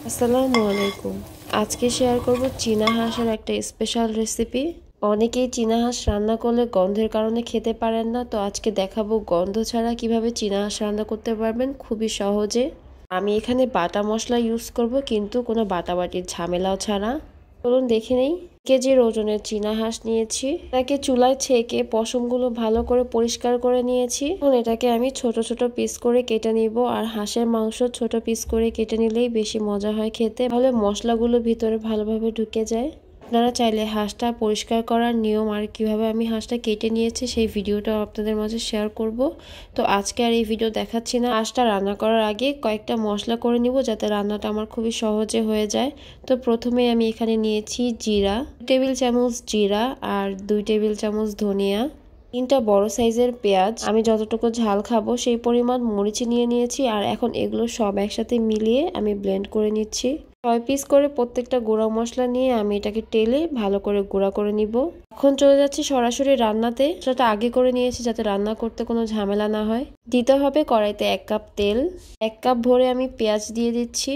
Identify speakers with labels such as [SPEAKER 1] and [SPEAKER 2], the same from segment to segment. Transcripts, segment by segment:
[SPEAKER 1] আসসালামু আলাইকুম। আজকে শেয়ার করব চীনা হাঁসের একটা স্পেশাল রেসিপি। অনেকেই চীনা হাঁস রান্না করলে গন্ধের কারণে খেতে পারেন না, তো আজকে দেখাবো গন্ধ ছাড়া কিভাবে চীনা হাঁস রান্না করতে পারবেন খুবই সহজে। আমি এখানে বাটা মশলা ইউজ করব, কিন্তু কোনো বাটাবাটির ঝামেলাও ছাড়া। চলুন দেখে নেই। কেজির ওজনের চীনা হাঁস নিয়েছি, তাকে চুলায় ছেঁকে পশমগুলো ভালো করে পরিষ্কার করে নিয়েছি। এখন এটাকে আমি ছোট ছোট পিস করে কেটে নিব, আর হাঁসের মাংস ছোট পিস করে কেটে নিলেই বেশি মজা হয় খেতে, তাহলে মশলাগুলো ভিতরে ভালোভাবে ঢুকে যায়। আপনারা চাইলে হাঁসটা পরিষ্কার করার নিয়ম আর কিভাবে আমি হাঁসটা কেটে নিয়েছি সেই ভিডিওটাও আপনাদের মাঝে শেয়ার করব। তো আজকে আর এই ভিডিও দেখাচ্ছি না। হাঁসটা রান্না করার আগে কয়েকটা মশলা করে নিব, যাতে রান্নাটা আমার খুবই সহজে হয়ে যায়। তো প্রথমে আমি এখানে নিয়েছি জিরা, 2 টেবিল চামচ জিরা, আর 2 টেবিল চামচ ধনিয়া, 3টা বড় সাইজের পেঁয়াজ, আমি যতটুকু ঝাল খাবো সেই পরিমাণ মরিচ নিয়ে নিয়েছি। আর এখন এগুলো সব একসাথে মিলিয়ে আমি ব্লেন্ড করে নিচ্ছি। 6 পিস করে প্রত্যেকটা গুঁড়া মশলা নিয়ে আমি এটাকে টেলে ভালো করে গুঁড়া করে নিব। এখন চলে যাচ্ছি সরাসরি রান্নাতে। সেটা আগে করে নিয়েছি যাতে রান্না করতে কোনো ঝামেলা না হয়। দিতে হবে কড়াইতে 1 কাপ তেল। 1 কাপ ভরে আমি পেঁয়াজ দিয়ে দিচ্ছি।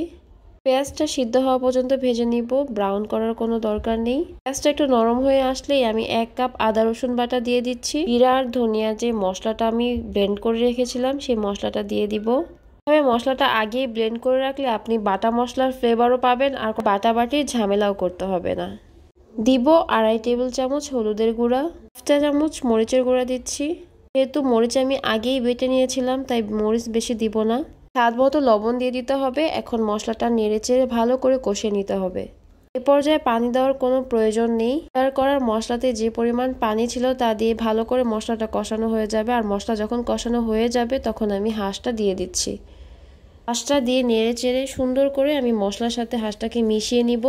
[SPEAKER 1] পেঁয়াজটা সিদ্ধ হওয়া পর্যন্ত ভেজে নিব, ব্রাউন করার কোনো দরকার নেই। পেঁয়াজটা একটু নরম হয়ে আসলেই আমি 1 কাপ আদা রসুন বাটা দিয়ে দিচ্ছি। জিরা আর ধনিয়া যে মশলাটা আমি ব্লেন্ড করে রেখেছিলাম সেই মশলাটা দিয়ে দিব। তবে মশলাটা আগেই ব্লেন্ড করে রাখলে আপনি বাটা মশলার ফ্লেভারও পাবেন, আর বাটাবাটির ঝামেলাও করতে হবে না। দিব 2.5 টেবিল চামচ হলুদের গুঁড়া, 1 চা চামচ মরিচের গুঁড়া দিচ্ছি। যেহেতু মরিচ আমি আগেই বেটে নিয়েছিলাম তাই মরিচ বেশি দিব না। স্বাদ মতো লবণ দিয়ে দিতে হবে। এখন মশলাটা নেড়েচেড়ে ভালো করে কষিয়ে নিতে হবে। এ পর্যায়ে পানি দেওয়ার কোনো প্রয়োজন নেই। তৈরি করার মশলাতে যে পরিমাণ পানি ছিল তা দিয়ে ভালো করে মশলাটা কষানো হয়ে যাবে। আর মশলা যখন কষানো হয়ে যাবে তখন আমি হাঁসটা দিয়ে দিচ্ছি। হাঁসটা দিয়ে নেড়েচেড়ে সুন্দর করে আমি মশলার সাথে হাঁসটাকে মিশিয়ে নিব।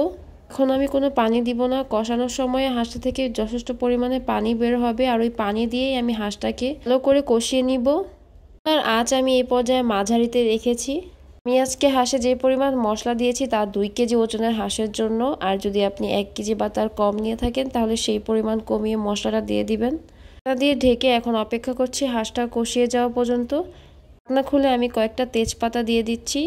[SPEAKER 1] এখন আমি কোনো পানি দিব না। কষানোর সময় হাঁসটা থেকে যথেষ্ট পরিমাণে পানি বের হবে, আর ওই পানি দিয়েই আমি হাঁসটাকে ভালো করে কষিয়ে নিব। আর আজ আমি এই পর্যায়ে মাঝারিতে রেখেছি। আমি আজকে হাঁসে যে পরিমাণ মশলা দিয়েছি তা 2 কেজি ওজনের হাঁসের জন্য। আর যদি আপনি 1 কেজি বা তার কম নিয়ে থাকেন তাহলে সেই পরিমাণ কমিয়ে মশলাটা দিয়ে দিবেন। তা দিয়ে ঢেকে এখন অপেক্ষা করছি হাঁসটা কষিয়ে যাওয়া পর্যন্ত। ঢাকনা খুলে আমি কয়েকটা তেজপাতা দিয়ে দিচ্ছি।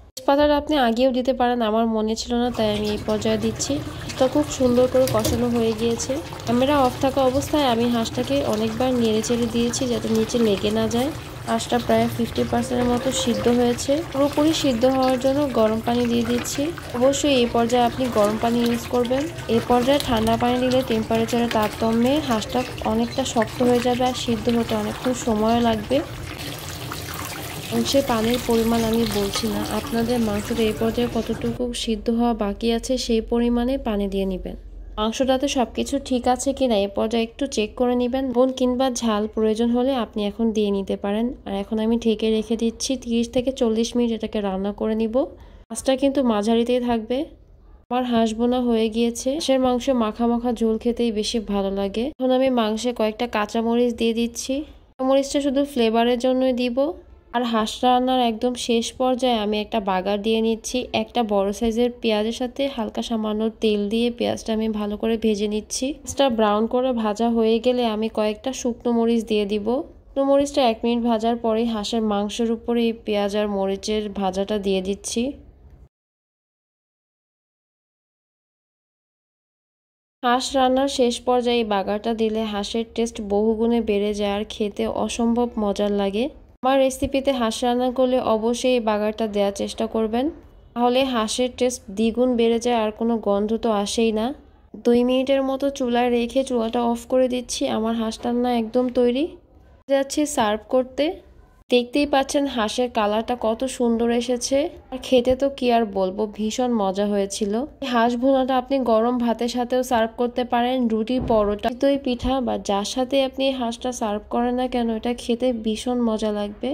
[SPEAKER 1] তেজপাতাটা আপনি আগেও দিতে পারেন, আমার মনে ছিল না তাই আমি এই পর্যায়ে দিচ্ছি। হাঁসটা খুব সুন্দর করে কষানো হয়ে গিয়েছে। ক্যামেরা অফ থাকা অবস্থায় আমি হাঁসটাকে অনেকবার নেড়েচেড়ে দিয়েছি যাতে নিচে লেগে না যায়। হাঁসটা প্রায় 50%-এর মতো সিদ্ধ হয়েছে। পুরোপুরি সিদ্ধ হওয়ার জন্য গরম পানি দিয়ে দিচ্ছি। অবশ্যই এই পর্যায়ে আপনি গরম পানি ইউজ করবেন। এই পর্যায়ে ঠান্ডা পানি দিলে টেম্পারেচারের তারতম্যে হাঁসটা অনেকটা শক্ত হয়ে যাবে আর সিদ্ধ হতে অনেকক্ষণ সময় লাগবে। সে পানির পরিমাণ আমি বলছি না, আপনাদের মাংসটা এই পর্যায়ে কতটুকু সিদ্ধ হওয়া বাকি আছে সেই পরিমাণে পানি দিয়ে নেবেন। মাংসটাতে সবকিছু ঠিক আছে কিনা এই পর্যায়ে একটু চেক করে নেবেন। বোন কিংবা ঝাল প্রয়োজন হলে আপনি এখন দিয়ে নিতে পারেন। আর এখন আমি ঢেকে রেখে দিচ্ছি 30 থেকে 40 মিনিট এটাকে রান্না করে নিব। মাছটা কিন্তু মাঝারিতেই থাকবে। আমার হাঁস বোনা হয়ে গিয়েছে। হাঁসের মাংস মাখা মাখা ঝোল খেতেই বেশি ভালো লাগে। এখন আমি মাংসে কয়েকটা কাঁচামরিচ দিয়ে দিচ্ছি। কাঁচামরিচটা শুধু ফ্লেভারের জন্যই দিব। আর হাঁস রান্নার একদম শেষ পর্যায়ে আমি একটা বাগার দিয়ে নিচ্ছি। একটা বড় সাইজের পেঁয়াজের সাথে হালকা সামান্য তেল দিয়ে পেঁয়াজটা আমি ভালো করে ভেজে নিচ্ছি। পেঁয়াজটা ব্রাউন করে ভাজা হয়ে গেলে আমি কয়েকটা শুকনো মরিচ দিয়ে দিব। শুকনো মরিচটা 1 মিনিট ভাজার পরেই হাঁসের মাংসের উপরে এই পেঁয়াজ আর মরিচের ভাজাটা দিয়ে দিচ্ছি। হাঁস রান্নার শেষ পর্যায়ে এই বাগারটা দিলে হাঁসের টেস্ট বহুগুণে বেড়ে যায় আর খেতে অসম্ভব মজার লাগে। আমার রেসিপিতে হাঁস রান্না করলে অবশ্যই এই বাগারটা দেওয়ার চেষ্টা করবেন, তাহলে হাঁসের টেস্ট দ্বিগুণ বেড়ে যায় আর কোনো গন্ধ তো আসেই না। 2 মিনিটের মতো চুলায় রেখে চুলাটা অফ করে দিচ্ছি। আমার হাঁস রান্না একদম তৈরি। যাচ্ছি সার্ভ করতে। দেখতেই পাচ্ছেন হাঁসের কালারটা কত সুন্দর এসেছে, আর খেতে তো কি আর বলবো, ভীষণ মজা হয়েছিল। হাঁস ভুনাটা আপনি গরম ভাতের সাথেও সার্ভ করতে পারেন, রুটি, পরোটা, চিতই পিঠা বা যার সাথে আপনি হাঁসটা সার্ভ করেন না কেন, এটা খেতে ভীষণ মজা লাগবে।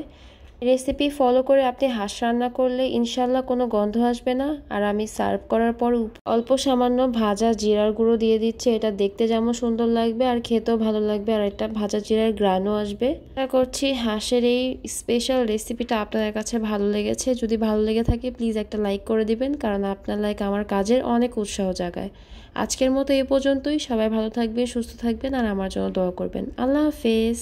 [SPEAKER 1] রেসিপি ফলো করে আপনি হাঁস রান্না করলে ইনশাল্লাহ কোনো গন্ধ আসবে না। আর আমি সার্ভ করার পর অল্প সামান্য ভাজা জিরার গুঁড়ো দিয়ে দিচ্ছি। এটা দেখতে যেমন সুন্দর লাগবে আর খেতেও ভালো লাগবে, আর এটা ভাজা জিরার গ্রানও আসবে। আশা করছি হাঁসের এই স্পেশাল রেসিপিটা আপনাদের কাছে ভালো লেগেছে। যদি ভালো লেগে থাকে প্লিজ একটা লাইক করে দিবেন, কারণ আপনার লাইক আমার কাজের অনেক উৎসাহ জাগায়। আজকের মতো এ পর্যন্তই। সবাই ভালো থাকবেন, সুস্থ থাকবেন আর আমার জন্য দোয়া করবেন। আল্লাহ হাফেজ।